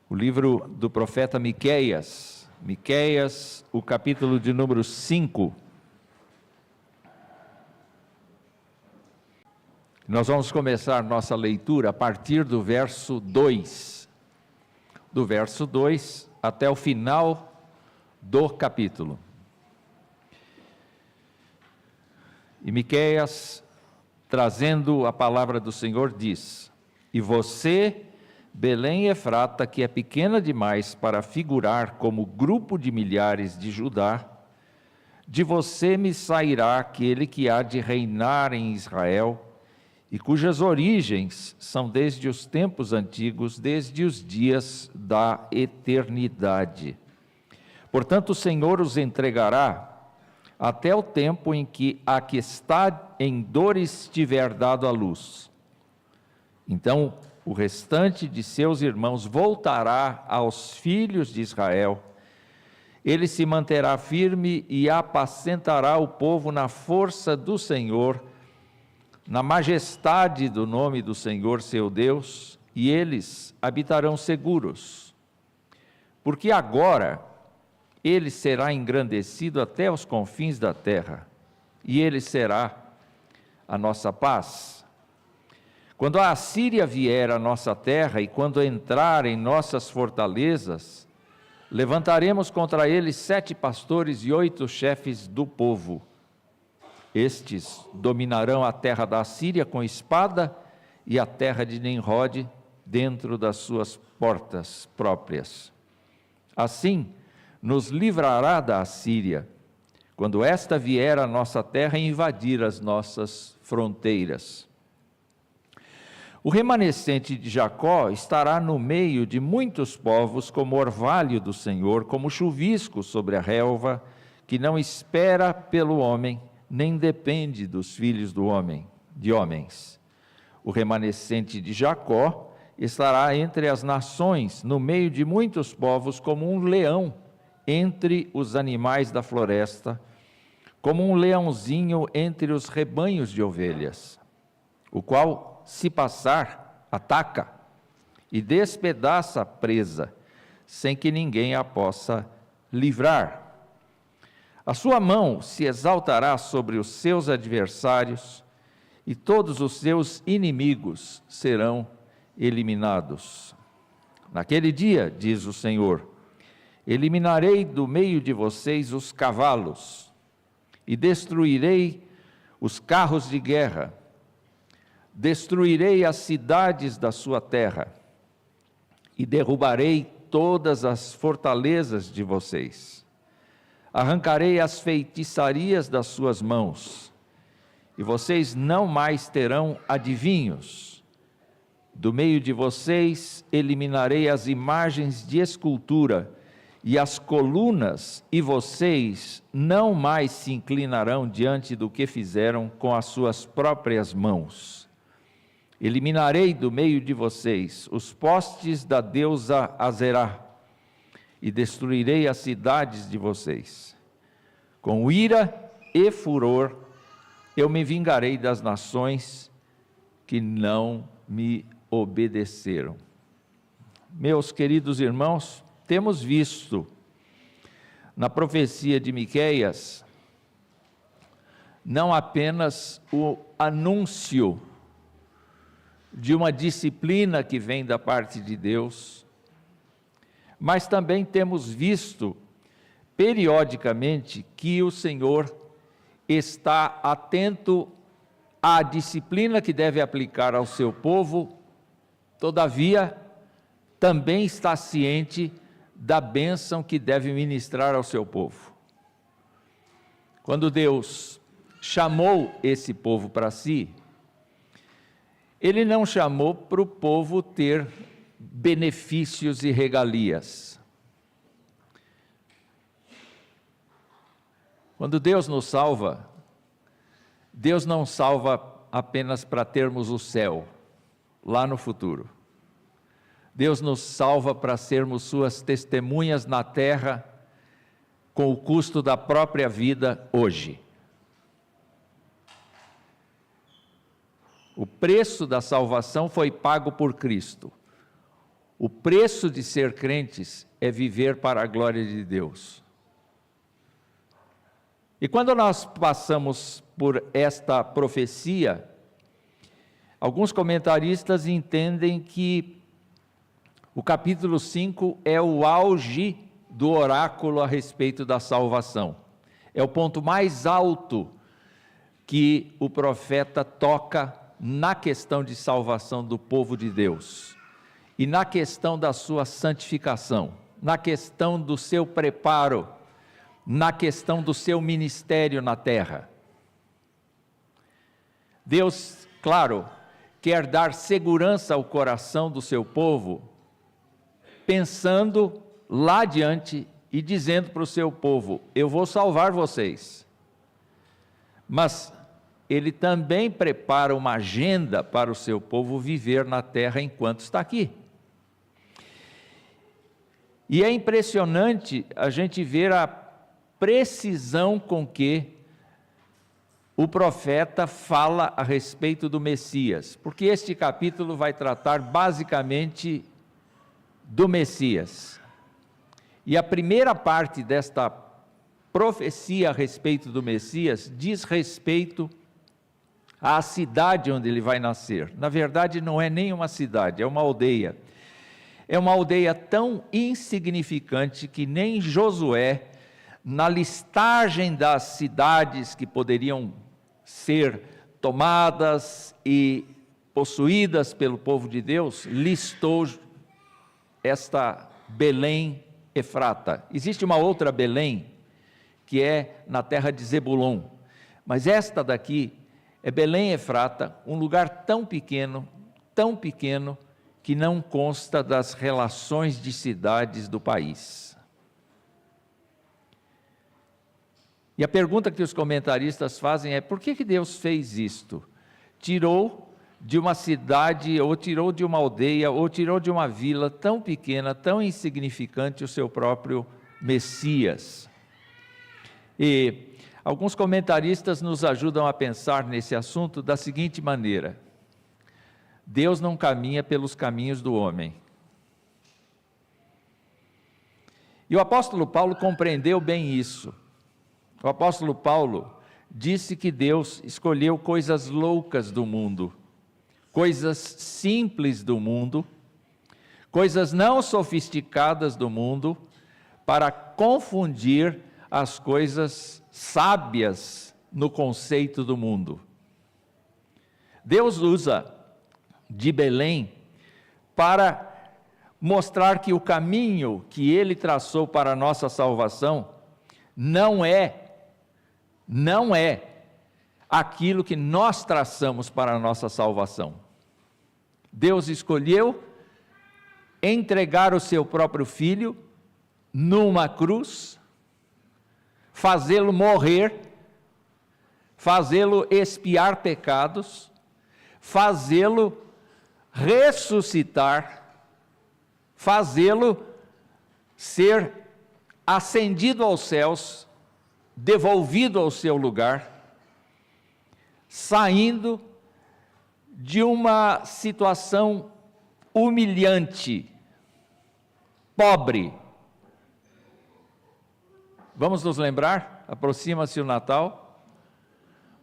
o livro do profeta Miqueias, o capítulo de número 5. Nós vamos começar nossa leitura a partir do verso 2. Do verso 2 até o final do capítulo. E Miqueias, trazendo a palavra do Senhor, diz: E você, Belém Efrata, que é pequena demais para figurar como grupo de milhares de Judá, de você me sairá aquele que há de reinar em Israel, e cujas origens são desde os tempos antigos, desde os dias da eternidade. Portanto, o Senhor os entregará até o tempo em que a que está em dores tiver dado à luz. Então, o restante de seus irmãos voltará aos filhos de Israel. Ele se manterá firme e apacentará o povo na força do Senhor, na majestade do nome do Senhor seu Deus, e eles habitarão seguros. Porque agora ele será engrandecido até os confins da terra, e ele será a nossa paz. Quando a Assíria vier à nossa terra, e quando entrar em nossas fortalezas, levantaremos contra eles 7 pastores e 8 chefes do povo. Estes dominarão a terra da Assíria com espada, e a terra de Nimrod dentro das suas portas próprias. Assim, nos livrará da Assíria, quando esta vier à nossa terra e invadir as nossas fronteiras. O remanescente de Jacó estará no meio de muitos povos, como orvalho do Senhor, como chuvisco sobre a relva, que não espera pelo homem, nem depende dos filhos de homens. O remanescente de Jacó estará entre as nações, no meio de muitos povos, como um leão entre os animais da floresta, como um leãozinho entre os rebanhos de ovelhas, o qual, se passar, ataca e despedaça a presa, sem que ninguém a possa livrar. A sua mão se exaltará sobre os seus adversários, e todos os seus inimigos serão eliminados. Naquele dia, diz o Senhor, eliminarei do meio de vocês os cavalos, e destruirei os carros de guerra, destruirei as cidades da sua terra, e derrubarei todas as fortalezas de vocês. Arrancarei as feitiçarias das suas mãos, e vocês não mais terão adivinhos. Do meio de vocês eliminarei as imagens de escultura e as colunas, e vocês não mais se inclinarão diante do que fizeram com as suas próprias mãos. Eliminarei do meio de vocês os postes da deusa Azerá, e destruirei as cidades de vocês. Com ira e furor, eu me vingarei das nações que não me obedeceram. Meus queridos irmãos, temos visto na profecia de Miqueias não apenas o anúncio de uma disciplina que vem da parte de Deus, mas também temos visto periodicamente que o Senhor está atento à disciplina que deve aplicar ao seu povo, todavia também está ciente da bênção que deve ministrar ao seu povo. Quando Deus chamou esse povo para si, Ele não chamou para o povo ter benefícios e regalias. Quando Deus nos salva, Deus não salva apenas para termos o céu, lá no futuro. Deus nos salva para sermos suas testemunhas na terra, com o custo da própria vida hoje. O preço da salvação foi pago por Cristo. O preço de ser crentes é viver para a glória de Deus. E quando nós passamos por esta profecia, alguns comentaristas entendem que o capítulo 5 é o auge do oráculo a respeito da salvação. É o ponto mais alto que o profeta toca na questão de salvação do povo de Deus e na questão da sua santificação, na questão do seu preparo, na questão do seu ministério na terra. Deus, claro, quer dar segurança ao coração do seu povo, pensando lá adiante e dizendo para o seu povo: eu vou salvar vocês. Mas ele também prepara uma agenda para o seu povo viver na terra enquanto está aqui. E é impressionante a gente ver a precisão com que o profeta fala a respeito do Messias, porque este capítulo vai tratar basicamente do Messias. E a primeira parte desta profecia a respeito do Messias diz respeito à cidade onde ele vai nascer. Na verdade, não é nem uma cidade, é uma aldeia. É uma aldeia tão insignificante que nem Josué, na listagem das cidades que poderiam ser tomadas e possuídas pelo povo de Deus, listou esta Belém Efrata. Existe uma outra Belém, que é na terra de Zebulon, mas esta daqui é Belém Efrata, um lugar tão pequeno, que não consta das relações de cidades do país. E a pergunta que os comentaristas fazem é: por que Deus fez isto? Tirou de uma cidade, ou tirou de uma aldeia, ou tirou de uma vila tão pequena, tão insignificante, o seu próprio Messias. E alguns comentaristas nos ajudam a pensar nesse assunto da seguinte maneira: Deus não caminha pelos caminhos do homem. E o apóstolo Paulo compreendeu bem isso. O apóstolo Paulo disse que Deus escolheu coisas loucas do mundo, coisas simples do mundo, coisas não sofisticadas do mundo, para confundir as coisas sábias no conceito do mundo. Deus usa de Belém para mostrar que o caminho que Ele traçou para a nossa salvação não é aquilo que nós traçamos para a nossa salvação. Deus escolheu entregar o seu próprio Filho numa cruz, fazê-lo morrer, fazê-lo expiar pecados, fazê-lo ressuscitar, fazê-lo ser ascendido aos céus, devolvido ao seu lugar, saindo de uma situação humilhante, pobre. Vamos nos lembrar? Aproxima-se o Natal.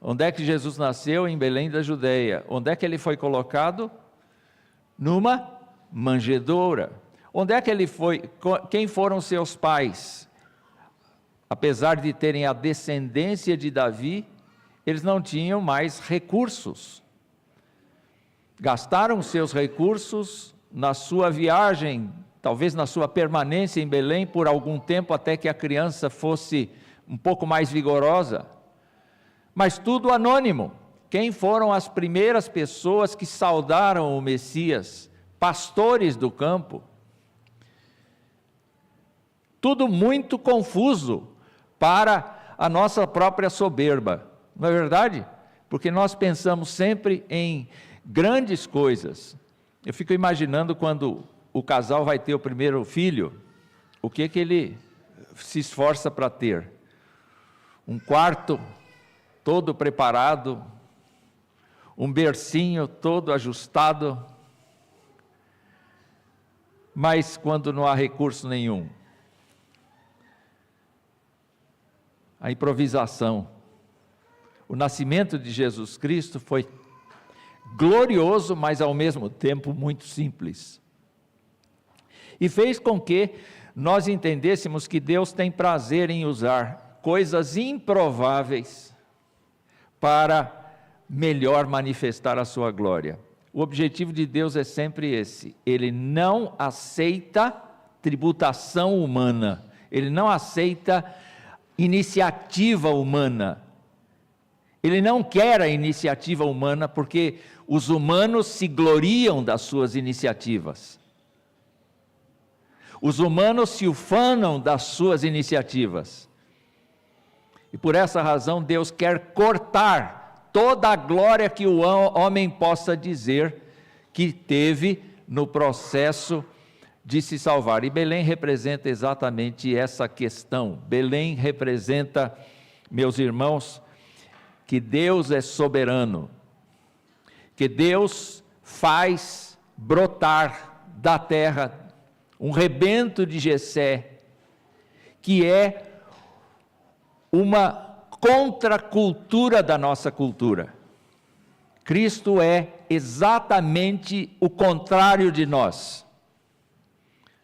Onde é que Jesus nasceu? Em Belém da Judeia. Onde é que ele foi colocado? Numa manjedoura. Onde é que ele foi? Quem foram seus pais? Apesar de terem a descendência de Davi, eles não tinham mais recursos. Gastaram seus recursos na sua viagem, talvez na sua permanência em Belém por algum tempo, até que a criança fosse um pouco mais vigorosa. Mas tudo anônimo. Quem foram as primeiras pessoas que saudaram o Messias? Pastores do campo. Tudo muito confuso para a nossa própria soberba, não é verdade? Porque nós pensamos sempre em grandes coisas. Eu fico imaginando quando o casal vai ter o primeiro filho, o que ele se esforça para ter? Um quarto todo preparado, um bercinho todo ajustado, mas quando não há recurso nenhum? A improvisação. O nascimento de Jesus Cristo foi glorioso, mas ao mesmo tempo muito simples. E fez com que nós entendêssemos que Deus tem prazer em usar coisas improváveis para melhor manifestar a sua glória. O objetivo de Deus é sempre esse: Ele não aceita tributação humana, Ele não aceita iniciativa humana, Ele não quer a iniciativa humana, porque os humanos se gloriam das suas iniciativas, os humanos se ufanam das suas iniciativas, e por essa razão Deus quer cortar toda a glória que o homem possa dizer que teve no processo de se salvar. E Belém representa exatamente essa questão. Belém representa, meus irmãos, que Deus é soberano, que Deus faz brotar da terra um rebento de Jessé, que é uma contracultura da nossa cultura. Cristo é exatamente o contrário de nós,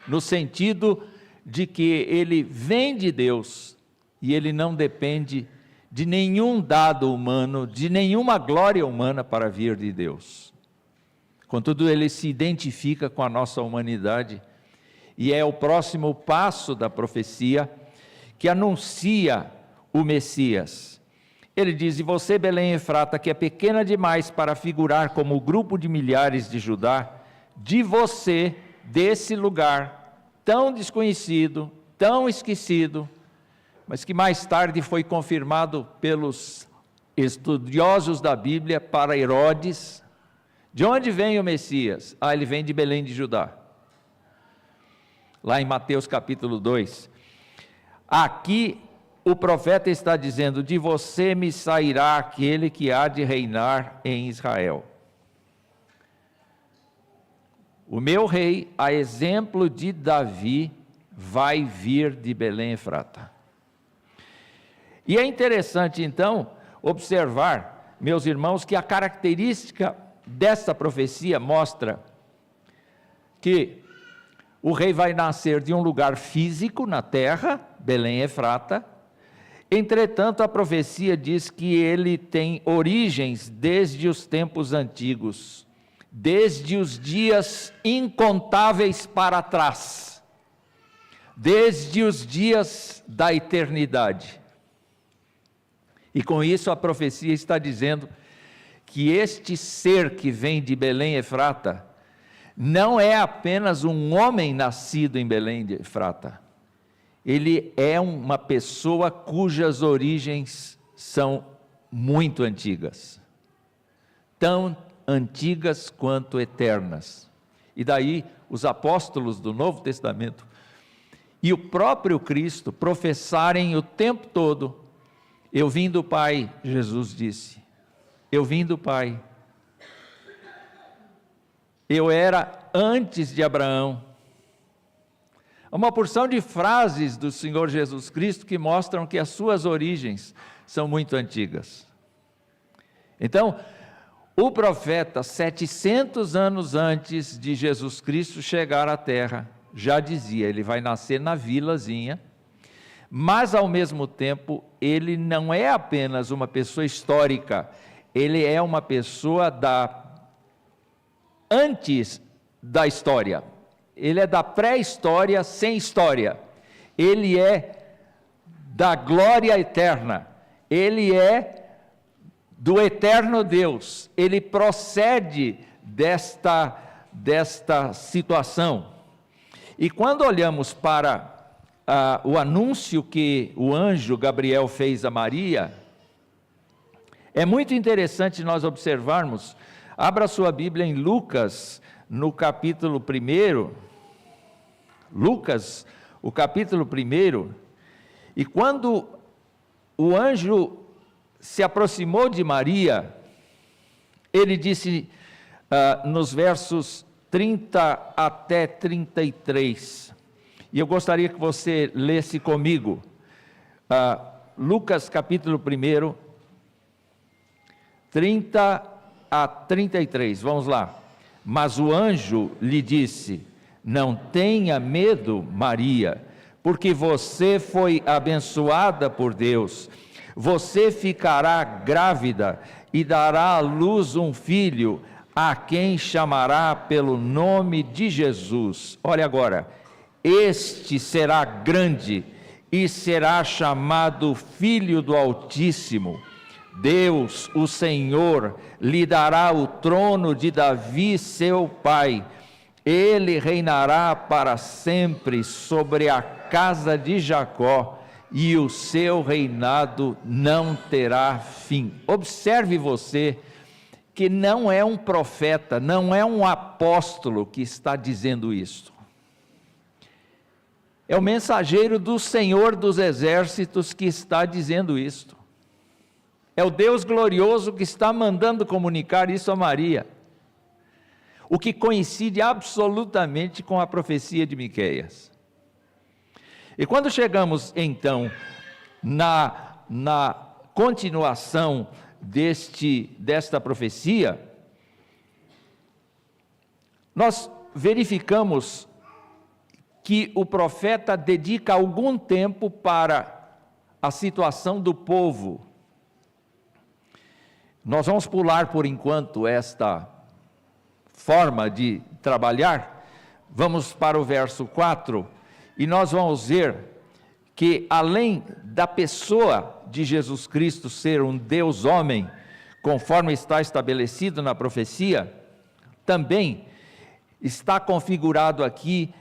no sentido de que ele vem de Deus e ele não depende de nenhum dado humano, de nenhuma glória humana para vir de Deus. Contudo, ele se identifica com a nossa humanidade e é o próximo passo da profecia que anuncia o Messias. Ele diz: e você, Belém Efrata, que é pequena demais para figurar como o grupo de milhares de Judá, de você, desse lugar tão desconhecido, tão esquecido, mas que mais tarde foi confirmado pelos estudiosos da Bíblia para Herodes. De onde vem o Messias? Ele vem de Belém de Judá. Lá em Mateus capítulo 2. Aqui o profeta está dizendo: de você me sairá aquele que há de reinar em Israel. O meu rei, a exemplo de Davi, vai vir de Belém Efrata. E é interessante então observar, meus irmãos, que a característica desta profecia mostra que o rei vai nascer de um lugar físico na terra, Belém Efrata. Entretanto, a profecia diz que ele tem origens desde os tempos antigos, desde os dias incontáveis para trás, desde os dias da eternidade. E com isso a profecia está dizendo que este ser que vem de Belém Efrata não é apenas um homem nascido em Belém de Efrata. Ele é uma pessoa cujas origens são muito antigas, tão antigas quanto eternas. E daí os apóstolos do Novo Testamento e o próprio Cristo professarem o tempo todo: eu vim do Pai. Jesus disse: eu vim do Pai. Eu era antes de Abraão. Uma porção de frases do Senhor Jesus Cristo que mostram que as suas origens são muito antigas. Então, o profeta, 700 anos antes de Jesus Cristo chegar à terra, já dizia: ele vai nascer na vilazinha, mas ao mesmo tempo, ele não é apenas uma pessoa histórica, ele é uma pessoa antes da história. Ele é da pré-história sem história. Ele é da glória eterna. Ele é do eterno Deus. Ele procede desta situação. E quando olhamos para o anúncio que o anjo Gabriel fez a Maria, é muito interessante nós observarmos. Abra sua Bíblia em Lucas, no capítulo 1, Lucas, o capítulo 1, e quando o anjo se aproximou de Maria, ele disse nos versos 30 até 33. E eu gostaria que você lesse comigo, Lucas capítulo 1, 30 a 33, vamos lá. Mas o anjo lhe disse: não tenha medo, Maria, porque você foi abençoada por Deus. Você ficará grávida e dará à luz um filho, a quem chamará pelo nome de Jesus. Olha agora, este será grande e será chamado Filho do Altíssimo. Deus, o Senhor, lhe dará o trono de Davi, seu pai. Ele reinará para sempre sobre a casa de Jacó, e o seu reinado não terá fim. Observe você que não é um profeta, não é um apóstolo que está dizendo isso. É o mensageiro do Senhor dos Exércitos que está dizendo isto. É o Deus glorioso que está mandando comunicar isso a Maria, o que coincide absolutamente com a profecia de Miqueias. E quando chegamos então na continuação desta profecia, nós verificamos que o profeta dedica algum tempo para a situação do povo. Nós vamos pular por enquanto esta forma de trabalhar, vamos para o verso 4, e nós vamos ver que além da pessoa de Jesus Cristo ser um Deus homem, conforme está estabelecido na profecia, também está configurado aqui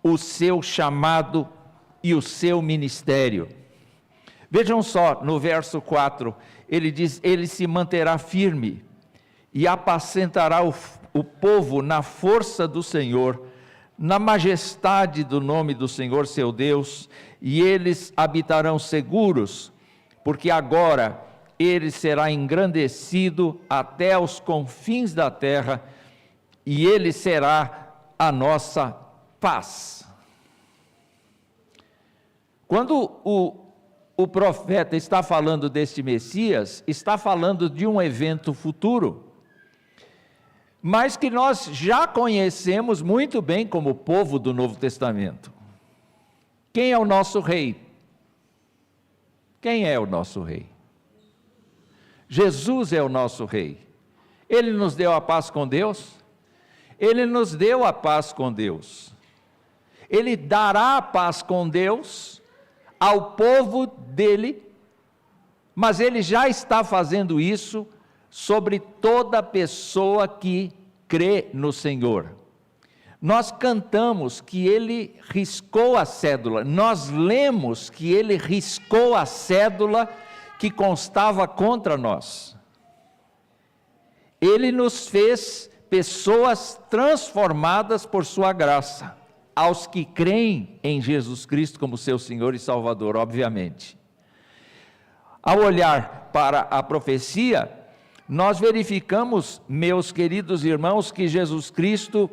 o seu chamado e o seu ministério. Vejam só, no verso 4, ele diz: ele se manterá firme e apacentará o povo na força do Senhor, na majestade do nome do Senhor seu Deus, e eles habitarão seguros, porque agora ele será engrandecido até os confins da terra, e ele será a nossa paz. Quando o profeta está falando deste Messias, está falando de um evento futuro, mas que nós já conhecemos muito bem como povo do Novo Testamento. Quem é o nosso rei? Quem é o nosso rei? Jesus é o nosso rei. Ele nos deu a paz com Deus? Ele nos deu a paz com Deus. Ele dará a paz com Deus ao povo dele, mas ele já está fazendo isso sobre toda pessoa que crê no Senhor. Nós cantamos que ele riscou a cédula, nós lemos que ele riscou a cédula que constava contra nós. Ele nos fez pessoas transformadas por sua graça, aos que creem em Jesus Cristo como seu Senhor e Salvador, obviamente. Ao olhar para a profecia, nós verificamos, meus queridos irmãos, que Jesus Cristo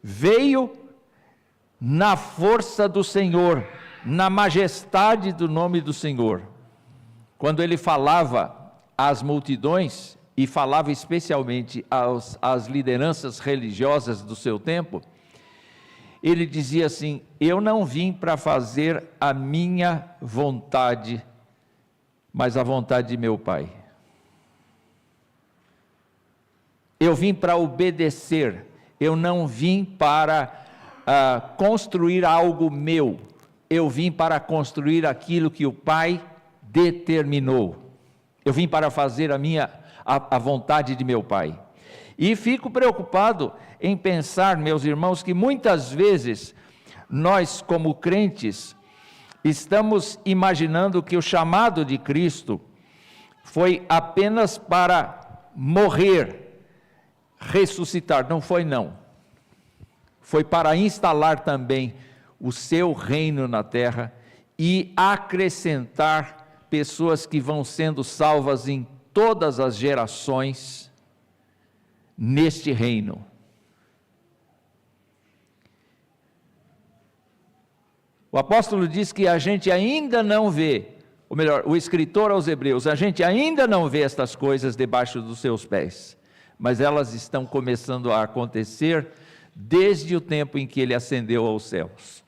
veio na força do Senhor, na majestade do nome do Senhor. Quando ele falava às multidões, e falava especialmente às lideranças religiosas do seu tempo, ele dizia assim: eu não vim para fazer a minha vontade, mas a vontade de meu Pai. Eu vim para obedecer, eu não vim para construir algo meu, eu vim para construir aquilo que o Pai determinou. Eu vim para fazer a vontade de meu Pai. E fico preocupado em pensar, meus irmãos, que muitas vezes nós, como crentes, estamos imaginando que o chamado de Cristo foi apenas para morrer, ressuscitar. Não foi, não. Foi para instalar também o seu reino na terra e acrescentar pessoas que vão sendo salvas em todas as gerações neste reino. O apóstolo diz que a gente ainda não vê, ou melhor, o escritor aos Hebreus, a gente ainda não vê estas coisas debaixo dos seus pés, mas elas estão começando a acontecer desde o tempo em que ele ascendeu aos céus.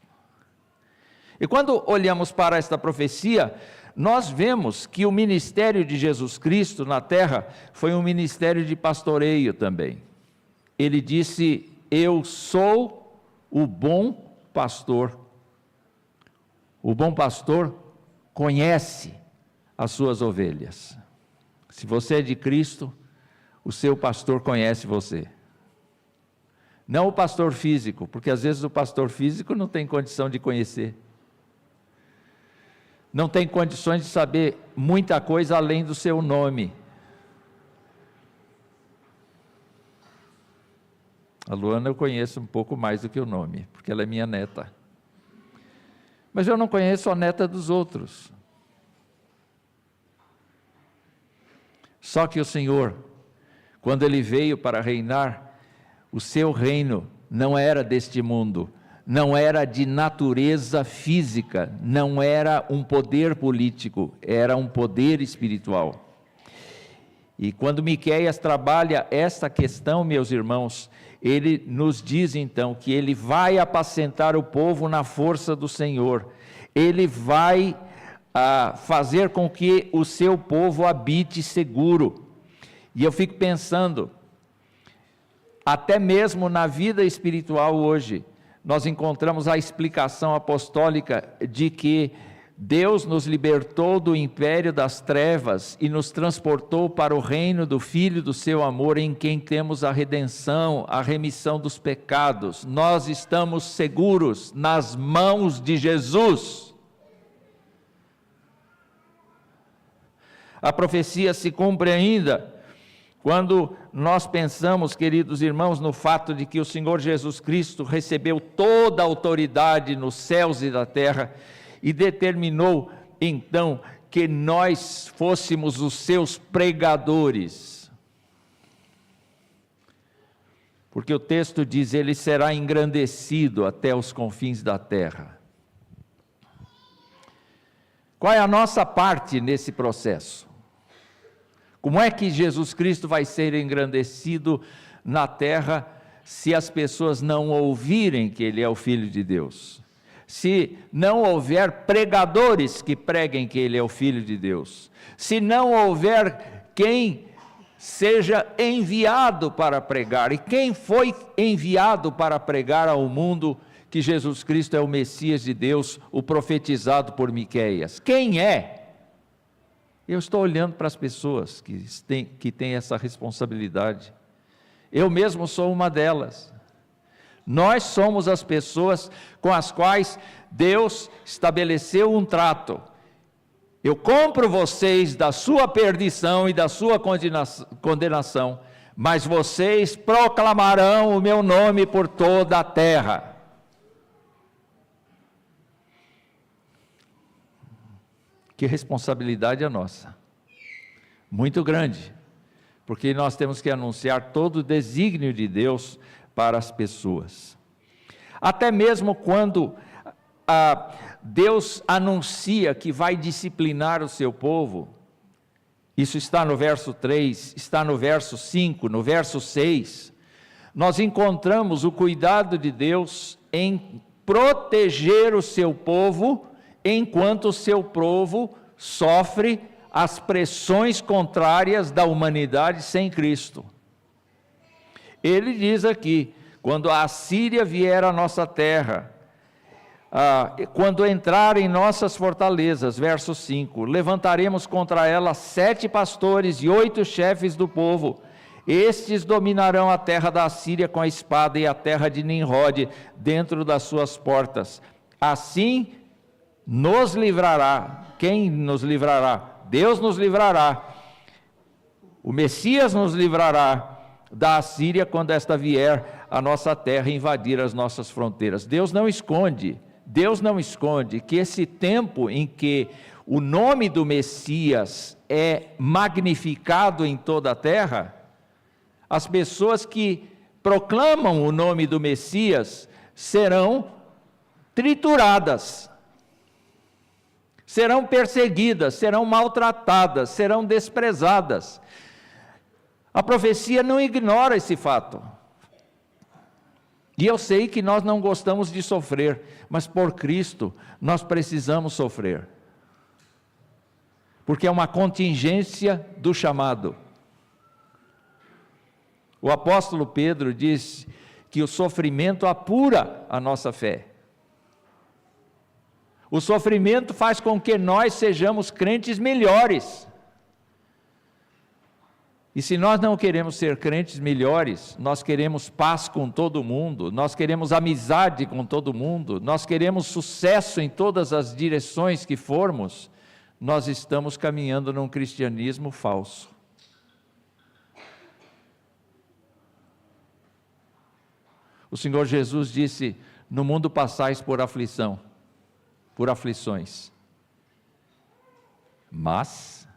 E quando olhamos para esta profecia, nós vemos que o ministério de Jesus Cristo na terra foi um ministério de pastoreio também. Ele disse: eu sou o bom pastor. O bom pastor conhece as suas ovelhas. Se você é de Cristo, o seu pastor conhece você. Não o pastor físico, porque às vezes o pastor físico não tem condição de conhecer. Não tem condições de saber muita coisa além do seu nome. A Luana eu conheço um pouco mais do que o nome, porque ela é minha neta. Mas eu não conheço a neta dos outros. Só que o Senhor, quando Ele veio para reinar, o seu reino não era deste mundo, não era de natureza física, não era um poder político, era um poder espiritual. E quando Miqueias trabalha esta questão, meus irmãos, ele nos diz então que ele vai apacentar o povo na força do Senhor, ele vai fazer com que o seu povo habite seguro. E eu fico pensando, até mesmo na vida espiritual hoje, nós encontramos a explicação apostólica de que Deus nos libertou do império das trevas e nos transportou para o reino do Filho do seu amor, em quem temos a redenção, a remissão dos pecados. Nós estamos seguros nas mãos de Jesus. A profecia se cumpre ainda quando nós pensamos, queridos irmãos, no fato de que o Senhor Jesus Cristo recebeu toda a autoridade nos céus e na terra e determinou então que nós fôssemos os seus pregadores. Porque o texto diz: ele será engrandecido até os confins da terra. Qual é a nossa parte nesse processo? Como é que Jesus Cristo vai ser engrandecido na terra se as pessoas não ouvirem que Ele é o Filho de Deus? Se não houver pregadores que preguem que Ele é o Filho de Deus? Se não houver quem seja enviado para pregar? E quem foi enviado para pregar ao mundo que Jesus Cristo é o Messias de Deus, o profetizado por Miqueias? Quem é? Eu estou olhando para as pessoas que têm essa responsabilidade. Eu mesmo sou uma delas. Nós somos as pessoas com as quais Deus estabeleceu um trato. Eu compro vocês da sua perdição e da sua condenação, mas vocês proclamarão o meu nome por toda a terra. Que responsabilidade é nossa, muito grande, porque nós temos que anunciar todo o desígnio de Deus para as pessoas. Até mesmo quando Deus anuncia que vai disciplinar o seu povo, isso está no verso 3, está no verso 5, no verso 6, nós encontramos o cuidado de Deus em proteger o seu povo, enquanto o seu povo sofre as pressões contrárias da humanidade sem Cristo. Ele diz aqui: quando a Assíria vier à nossa terra, quando entrar em nossas fortalezas, verso 5, levantaremos contra ela 7 pastores e 8 chefes do povo. Estes dominarão a terra da Assíria com a espada e a terra de Nimrod dentro das suas portas. Assim nos livrará. Quem nos livrará? Deus nos livrará. O Messias nos livrará da Assíria quando esta vier à nossa terra invadir as nossas fronteiras. Deus não esconde que esse tempo em que o nome do Messias é magnificado em toda a terra, as pessoas que proclamam o nome do Messias serão trituradas, serão perseguidas, serão maltratadas, serão desprezadas. A profecia não ignora esse fato. E eu sei que nós não gostamos de sofrer, mas por Cristo nós precisamos sofrer. Porque é uma contingência do chamado. O apóstolo Pedro diz que o sofrimento apura a nossa fé. O sofrimento faz com que nós sejamos crentes melhores. E se nós não queremos ser crentes melhores, nós queremos paz com todo mundo, nós queremos amizade com todo mundo, nós queremos sucesso em todas as direções que formos, nós estamos caminhando num cristianismo falso. O Senhor Jesus disse: no mundo passais por aflição, por aflições, mas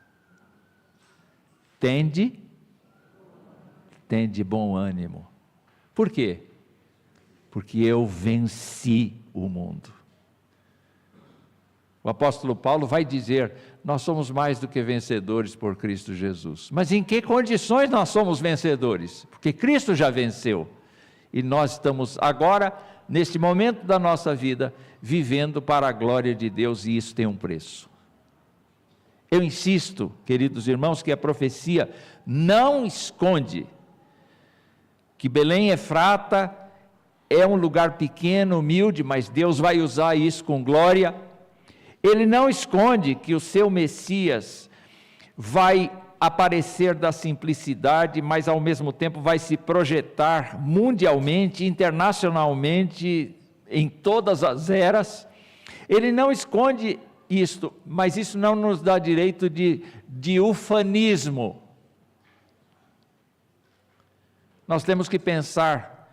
tende bom ânimo. Por quê? Porque eu venci o mundo. O apóstolo Paulo vai dizer: nós somos mais do que vencedores por Cristo Jesus. Mas em que condições nós somos vencedores? Porque Cristo já venceu. E nós estamos agora, neste momento da nossa vida, vivendo para a glória de Deus, e isso tem um preço. Eu insisto, queridos irmãos, que a profecia não esconde que Belém Efrata é um lugar pequeno, humilde, mas Deus vai usar isso com glória. Ele não esconde que o seu Messias vai aparecer da simplicidade, mas ao mesmo tempo vai se projetar mundialmente, internacionalmente, em todas as eras. Ele não esconde isto, mas isso não nos dá direito de ufanismo. Nós temos que pensar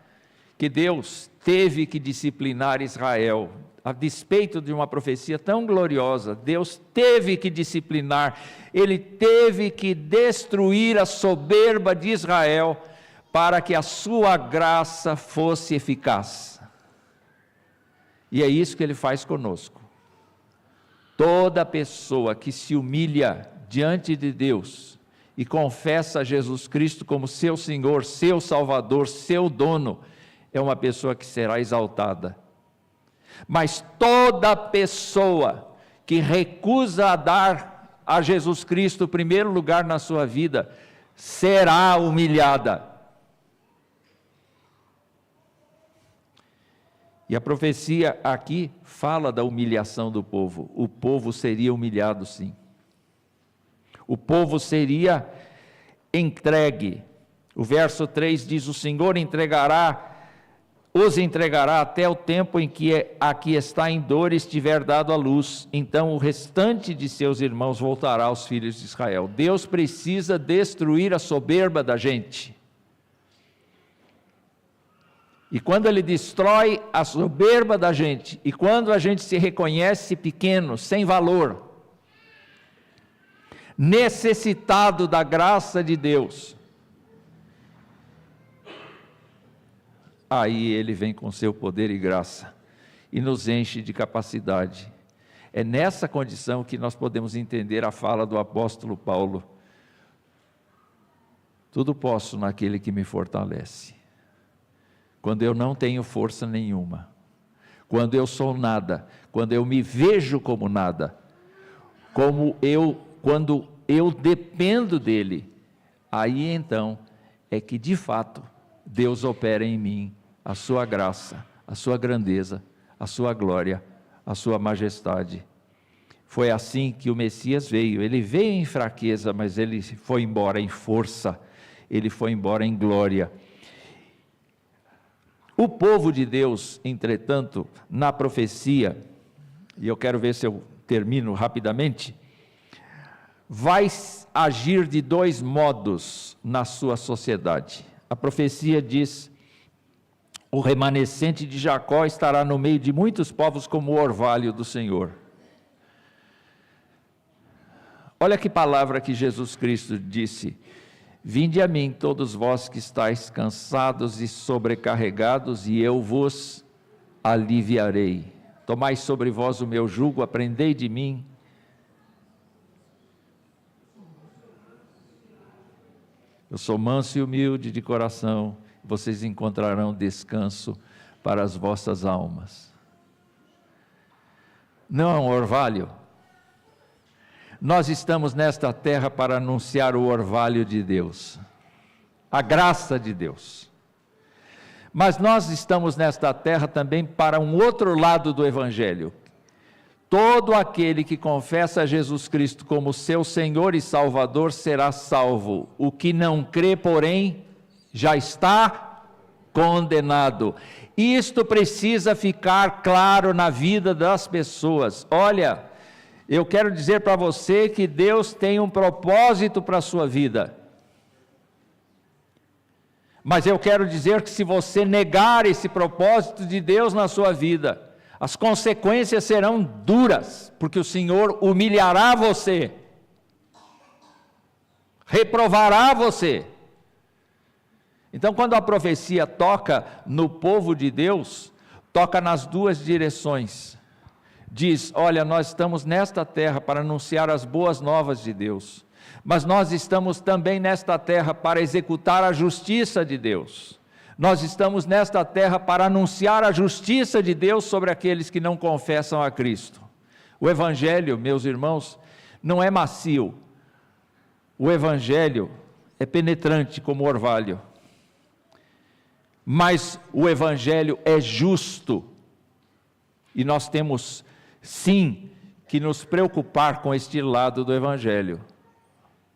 que Deus teve que disciplinar Israel, a despeito de uma profecia tão gloriosa. Deus teve que disciplinar, Ele teve que destruir a soberba de Israel, para que a sua graça fosse eficaz. E é isso que Ele faz conosco. Toda pessoa que se humilha diante de Deus e confessa Jesus Cristo como seu Senhor, seu Salvador, seu dono, é uma pessoa que será exaltada. Mas toda pessoa que recusa a dar a Jesus Cristo o primeiro lugar na sua vida, será humilhada. E a profecia aqui fala da humilhação do povo. O povo seria humilhado, sim. O povo seria entregue. O verso 3 diz: o Senhor os entregará até o tempo em que aqui está em dor estiver dado à luz. Então o restante de seus irmãos voltará aos filhos de Israel. Deus precisa destruir a soberba da gente. E quando Ele destrói a soberba da gente, e quando a gente se reconhece pequeno, sem valor, necessitado da graça de Deus, aí Ele vem com seu poder e graça, e nos enche de capacidade. É nessa condição que nós podemos entender a fala do apóstolo Paulo: tudo posso naquele que me fortalece. Quando eu não tenho força nenhuma, quando eu sou nada, quando eu me vejo como nada, quando eu dependo dEle, aí então é que de fato Deus opera em mim a sua graça, a sua grandeza, a sua glória, a sua majestade. Foi assim que o Messias veio. Ele veio em fraqueza, mas Ele foi embora em força, Ele foi embora em glória. O povo de Deus, entretanto, na profecia, e eu quero ver se eu termino rapidamente, vai agir de dois modos na sua sociedade. A profecia diz: o remanescente de Jacó estará no meio de muitos povos como o orvalho do Senhor. Olha que palavra que Jesus Cristo disse: vinde a mim todos vós que estáis cansados e sobrecarregados, e eu vos aliviarei. Tomai sobre vós o meu jugo, aprendei de mim, Eu sou manso e humilde de coração, vocês encontrarão descanso para as vossas almas. Não é um orvalho? Nós estamos nesta terra para anunciar o orvalho de Deus, a graça de Deus. Mas nós estamos nesta terra também para um outro lado do Evangelho. Todo aquele que confessa Jesus Cristo como seu Senhor e Salvador será salvo. O que não crê, porém, já está condenado. Isto precisa ficar claro na vida das pessoas. Olha, eu quero dizer para você que Deus tem um propósito para a sua vida. Mas eu quero dizer que se você negar esse propósito de Deus na sua vida, as consequências serão duras, porque o Senhor humilhará você, reprovará você. Então, quando a profecia toca no povo de Deus, toca nas duas direções. Diz, olha, nós estamos nesta terra para anunciar as boas novas de Deus, mas nós estamos também nesta terra para executar a justiça de Deus. Nós estamos nesta terra para anunciar a justiça de Deus sobre aqueles que não confessam a Cristo. O Evangelho, meus irmãos, não é macio. O Evangelho é penetrante como orvalho. Mas o Evangelho é justo. E nós temos, sim, que nos preocupar com este lado do Evangelho.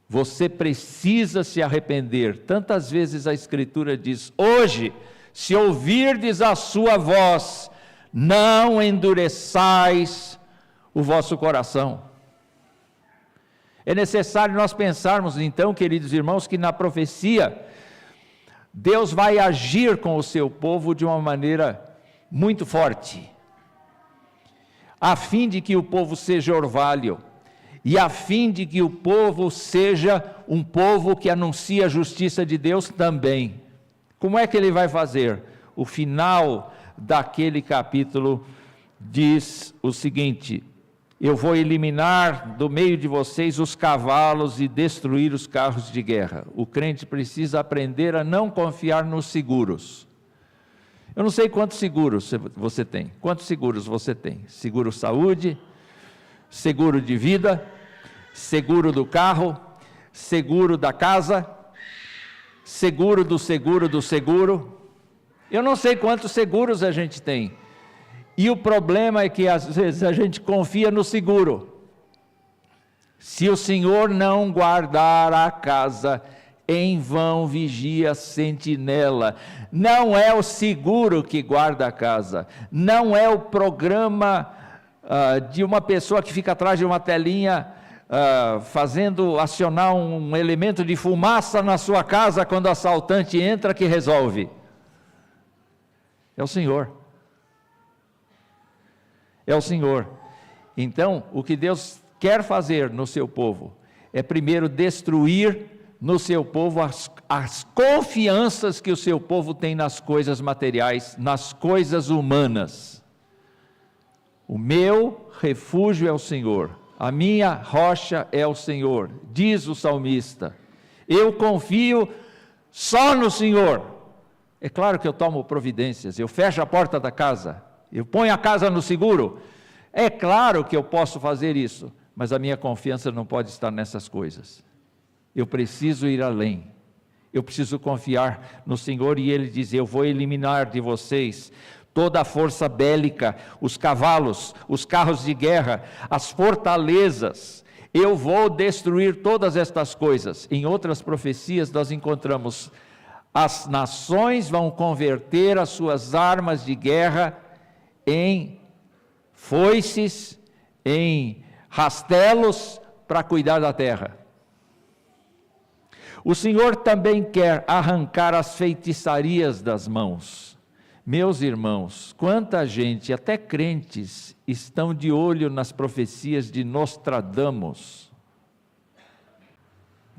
Você precisa se arrepender. Tantas vezes a Escritura diz, hoje, se ouvirdes a sua voz, não endureçais o vosso coração. É necessário nós pensarmos então, queridos irmãos, que na profecia, Deus vai agir com o seu povo de uma maneira muito forte, a fim de que o povo seja orvalho, e a fim de que o povo seja um povo que anuncia a justiça de Deus também. Como é que ele vai fazer? O final daquele capítulo diz o seguinte, eu vou eliminar do meio de vocês os cavalos e destruir os carros de guerra. O crente precisa aprender a não confiar nos seguros. Eu não sei quantos seguros você tem. Quantos seguros você tem? Seguro saúde, seguro de vida, seguro do carro, seguro da casa, seguro do seguro do seguro. Eu não sei quantos seguros a gente tem. E o problema é que às vezes a gente confia no seguro. Se o Senhor não guardar a casa, em vão vigia a sentinela. Não é o seguro que guarda a casa, não é o programa de uma pessoa que fica atrás de uma telinha fazendo acionar um elemento de fumaça na sua casa quando o assaltante entra que resolve. É o Senhor. É o Senhor. Então, o que Deus quer fazer no seu povo é primeiro destruir no seu povo as confianças que o seu povo tem nas coisas materiais, nas coisas humanas. O meu refúgio é o Senhor, a minha rocha é o Senhor, diz o salmista. Eu confio só no Senhor. É claro que eu tomo providências, eu fecho a porta da casa, eu ponho a casa no seguro. É claro que eu posso fazer isso, mas a minha confiança não pode estar nessas coisas. Eu preciso ir além. Eu preciso confiar no Senhor, e Ele diz, eu vou eliminar de vocês toda a força bélica, os cavalos, os carros de guerra, as fortalezas. Eu vou destruir todas estas coisas. Em outras profecias nós encontramos, as nações vão converter as suas armas de guerra em foices, em rastelos para cuidar da terra. O Senhor também quer arrancar as feitiçarias das mãos. Meus irmãos, quanta gente, até crentes, estão de olho nas profecias de Nostradamus.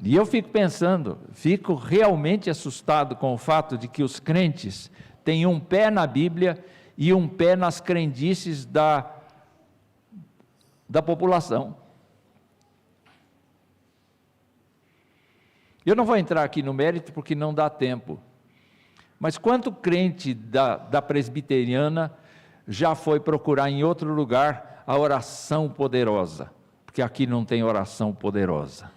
E eu fico pensando, fico realmente assustado com o fato de que os crentes têm um pé na Bíblia e um pé nas crendices da população. Eu não vou entrar aqui no mérito porque não dá tempo, mas quanto crente da presbiteriana já foi procurar em outro lugar a oração poderosa, porque aqui não tem oração poderosa.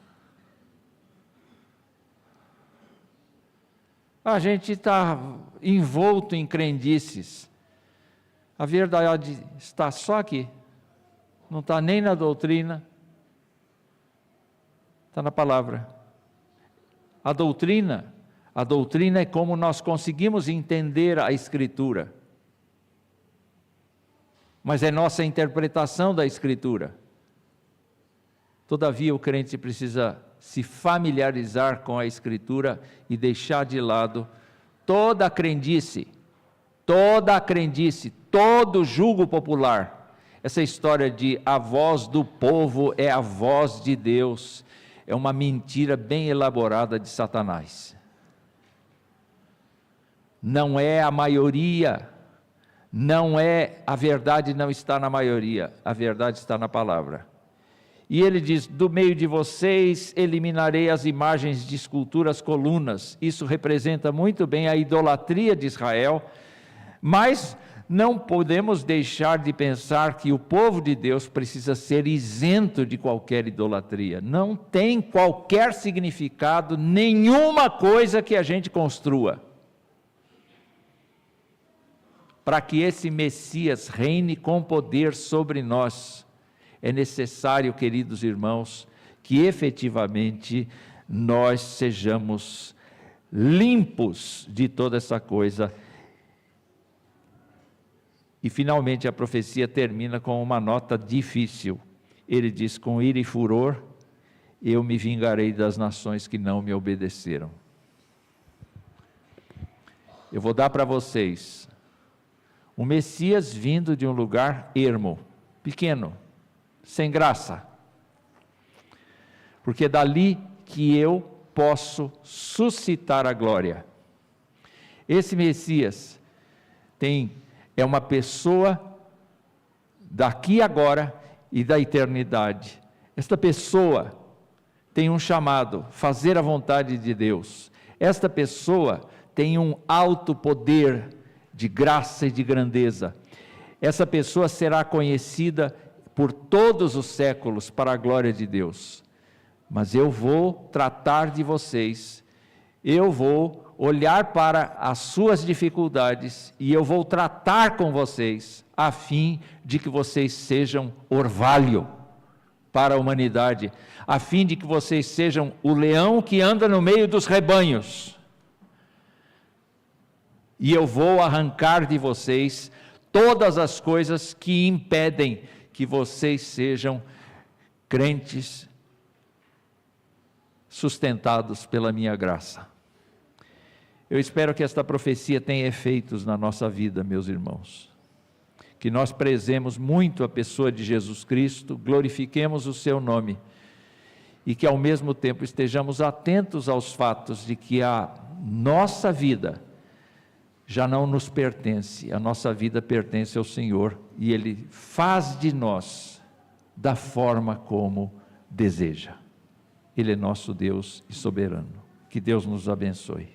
A gente está envolto em crendices, a verdade está só aqui, não está nem na doutrina, está na palavra. A doutrina é como nós conseguimos entender a Escritura, mas é nossa interpretação da Escritura. Todavia o crente precisa se familiarizar com a Escritura e deixar de lado toda a crendice, todo julgo popular. Essa história de a voz do povo é a voz de Deus, é uma mentira bem elaborada de Satanás. Não é a maioria, a verdade não está na maioria, a verdade está na palavra. E ele diz, do meio de vocês eliminarei as imagens de esculturas colunas. Isso representa muito bem a idolatria de Israel, mas não podemos deixar de pensar que o povo de Deus precisa ser isento de qualquer idolatria. Não tem qualquer significado, nenhuma coisa que a gente construa, para que esse Messias reine com poder sobre nós. É necessário, queridos irmãos, que efetivamente nós sejamos limpos de toda essa coisa. E finalmente a profecia termina com uma nota difícil. Ele diz, com ira e furor, eu me vingarei das nações que não me obedeceram. Eu vou dar para vocês um Messias vindo de um lugar ermo, pequeno, sem graça, porque é dali que eu posso suscitar a glória. Esse Messias é uma pessoa daqui agora e da eternidade. Esta pessoa tem um chamado, fazer a vontade de Deus. Esta pessoa tem um alto poder de graça e de grandeza. Essa pessoa será conhecida por todos os séculos para a glória de Deus. Mas eu vou tratar de vocês, eu vou olhar para as suas dificuldades e eu vou tratar com vocês, a fim de que vocês sejam orvalho para a humanidade, a fim de que vocês sejam o leão que anda no meio dos rebanhos. E eu vou arrancar de vocês todas as coisas que impedem que vocês sejam crentes sustentados pela minha graça. Eu espero que esta profecia tenha efeitos na nossa vida, meus irmãos. Que nós prezemos muito a pessoa de Jesus Cristo, glorifiquemos o seu nome e que ao mesmo tempo estejamos atentos aos fatos de que a nossa vida já não nos pertence, a nossa vida pertence ao Senhor e Ele faz de nós da forma como deseja. Ele é nosso Deus e soberano. Que Deus nos abençoe.